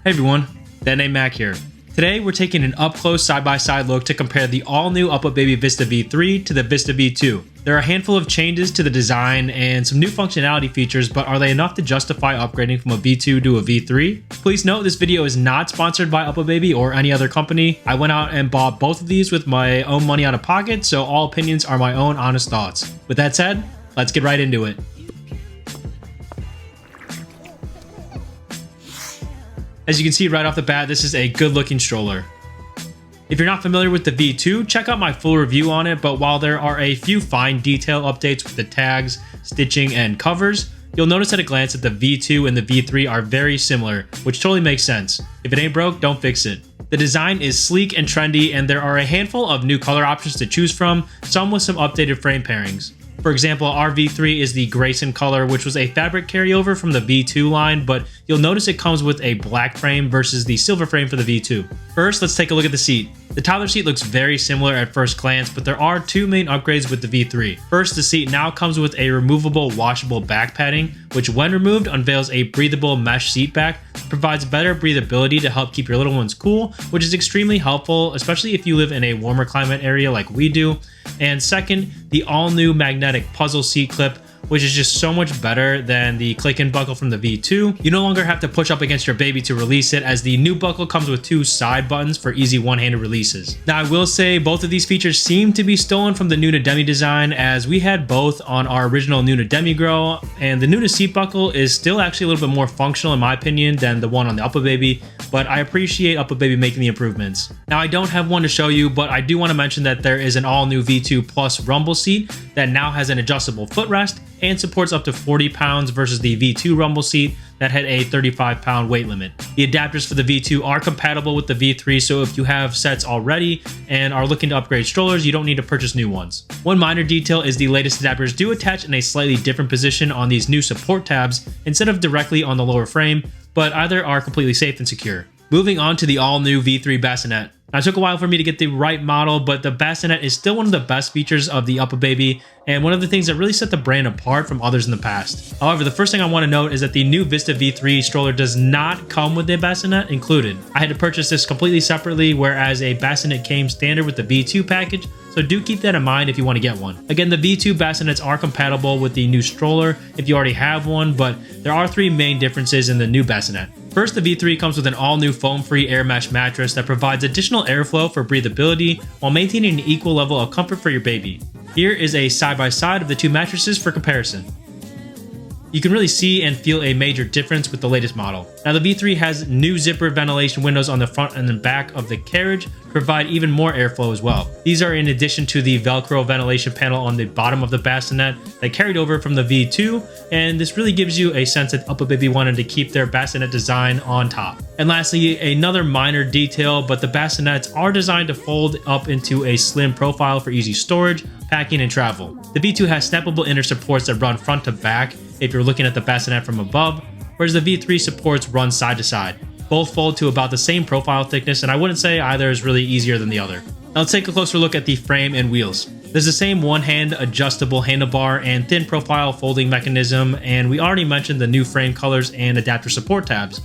Hey everyone, That Name Mac here. Today we're taking an up-close side-by-side look to compare the all-new UPPAbaby Vista V3 to the Vista V2. There are a handful of changes to the design and some new functionality features, but are they enough to justify upgrading from a V2 to a V3? Please note this video is not sponsored by UPPAbaby or any other company. I went out and bought both of these with my own money out of pocket, so all opinions are my own honest thoughts. With that said, let's get right into it. As you can see right off the bat, this is a good looking stroller. If you're not familiar with the V2, check out my full review on it, but while there are a few fine detail updates with the tags, stitching, and covers, you'll notice at a glance that the V2 and the V3 are very similar, which totally makes sense. If it ain't broke, don't fix it. The design is sleek and trendy, and there are a handful of new color options to choose from, some with some updated frame pairings. For example, our V3 is the Grayson color, which was a fabric carryover from the V2 line, but you'll notice it comes with a black frame versus the silver frame for the V2. First, let's take a look at the seat. The Toddler seat looks very similar at first glance, but there are two main upgrades with the V3. First, the seat now comes with a removable washable back padding, which when removed unveils a breathable mesh seat back, provides better breathability to help keep your little ones cool, which is extremely helpful, especially if you live in a warmer climate area like we do. And second, the all-new magnetic puzzle seat clip, which is just so much better than the click and buckle from the V2. You no longer have to push up against your baby to release it, as the new buckle comes with two side buttons for easy one-handed releases. Now, I will say both of these features seem to be stolen from the Nuna Demi design, as we had both on our original Nuna Demi girl, and the Nuna seat buckle is still actually a little bit more functional in my opinion than the one on the UPPAbaby, but I appreciate UPPAbaby making the improvements. Now, I don't have one to show you, but I do want to mention that there is an all-new V2 Plus rumble seat that now has an adjustable footrest and supports up to 40 pounds versus the V2 rumble seat that had a 35-pound weight limit. The adapters for the V2 are compatible with the V3, so if you have sets already and are looking to upgrade strollers, you don't need to purchase new ones. One minor detail is the latest adapters do attach in a slightly different position on these new support tabs instead of directly on the lower frame, but either are completely safe and secure. Moving on to the all-new V3 Bassinet. Now, it took a while for me to get the right model, but the Bassinet is still one of the best features of the UPPAbaby and one of the things that really set the brand apart from others in the past. However, the first thing I want to note is that the new Vista V3 stroller does not come with a Bassinet included. I had to purchase this completely separately, whereas a Bassinet came standard with the V2 package, so do keep that in mind if you want to get one. Again, the V2 bassinets are compatible with the new stroller if you already have one, but there are three main differences in the new bassinet. First, the V3 comes with an all-new foam-free air mesh mattress that provides additional airflow for breathability while maintaining an equal level of comfort for your baby. Here is a side-by-side of the two mattresses for comparison. You can really see and feel a major difference with the latest model. Now, the V3 has new zipper ventilation windows on the front and the back of the carriage to provide even more airflow as well. These are in addition to the Velcro ventilation panel on the bottom of the bassinet that carried over from the V2, and this really gives you a sense that UPPAbaby wanted to keep their bassinet design on top. And lastly, another minor detail, but the bassinets are designed to fold up into a slim profile for easy storage, packing, and travel. The V2 has snappable inner supports that run front to back if you're looking at the bassinet from above, whereas the V3 supports run side to side. Both fold to about the same profile thickness, and I wouldn't say either is really easier than the other. Now let's take a closer look at the frame and wheels. There's the same one-hand adjustable handlebar and thin profile folding mechanism, and we already mentioned the new frame colors and adapter support tabs.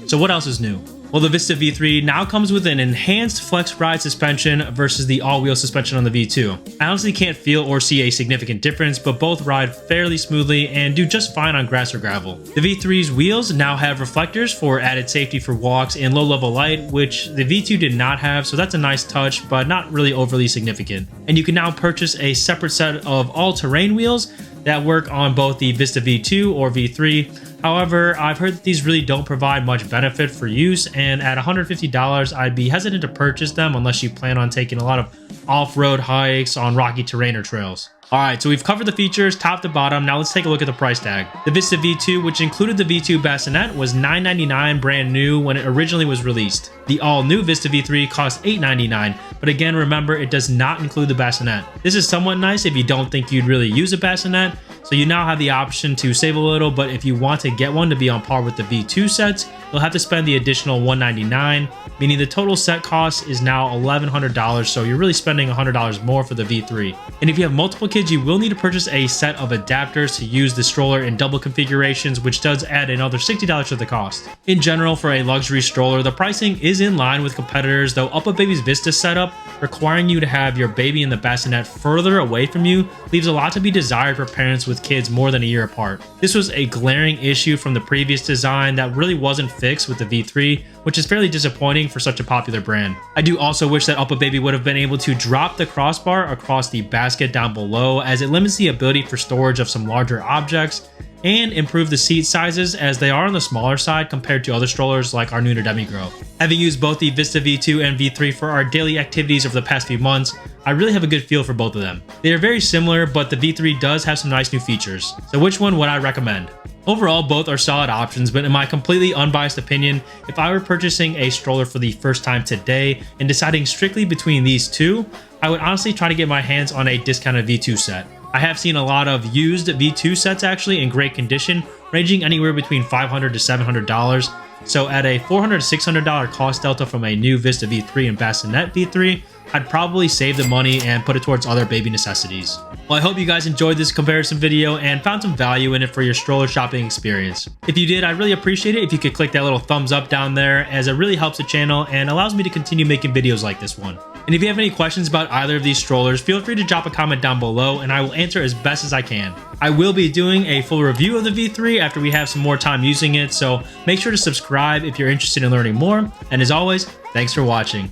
So what else is new? Well, the Vista V3 now comes with an enhanced flex ride suspension versus the all-wheel suspension on the V2. I honestly can't feel or see a significant difference, but both ride fairly smoothly and do just fine on grass or gravel. The V3's wheels now have reflectors for added safety for walks in low-level light, which the V2 did not have, so that's a nice touch, but not really overly significant. And you can now purchase a separate set of all-terrain wheels that work on both the Vista V2 or V3. However, I've heard that these really don't provide much benefit for use, and at $150, I'd be hesitant to purchase them unless you plan on taking a lot of off-road hikes on rocky terrain or trails. Alright, so we've covered the features top to bottom. Now let's take a look at the price tag. The Vista V2, which included the V2 bassinet, was $999 brand new when it originally was released. The all-new Vista V3 cost $899, but again, remember, it does not include the bassinet. This is somewhat nice if you don't think you'd really use a bassinet, So you now have the option to save a little, but if you want to get one to be on par with the V2 sets, you'll have to spend the additional $199, meaning the total set cost is now $1,100, so you're really spending $100 more for the V3. And if you have multiple kids, you will need to purchase a set of adapters to use the stroller in double configurations, which does add another $60 to the cost. In general, for a luxury stroller, the pricing is in line with competitors, though UPPAbaby's Vista setup, requiring you to have your baby in the bassinet further away from you, leaves a lot to be desired for parents with kids more than a year apart. This was a glaring issue from the previous design that really wasn't fixed with the V3, which is fairly disappointing for such a popular brand. I do also wish that UPPAbaby would have been able to drop the crossbar across the basket down below, as it limits the ability for storage of some larger objects, and improve the seat sizes as they are on the smaller side compared to other strollers like our Nuda Demigrow. Having used both the Vista V2 and V3 for our daily activities over the past few months, I really have a good feel for both of them. They are very similar, but the V3 does have some nice new features. So which one would I recommend? Overall, both are solid options, but in my completely unbiased opinion, if I were purchasing a stroller for the first time today and deciding strictly between these two, I would honestly try to get my hands on a discounted V2 set. I have seen a lot of used V2 sets actually in great condition, ranging anywhere between $500 to $700. So at a $400 to $600 cost delta from a new Vista V3 and Bassinet V3, I'd probably save the money and put it towards other baby necessities. Well, I hope you guys enjoyed this comparison video and found some value in it for your stroller shopping experience. If you did, I'd really appreciate it if you could click that little thumbs up down there, as it really helps the channel and allows me to continue making videos like this one. And if you have any questions about either of these strollers, feel free to drop a comment down below and I will answer as best as I can. I will be doing a full review of the V3 after we have some more time using it, so make sure to subscribe if you're interested in learning more. And as always, thanks for watching.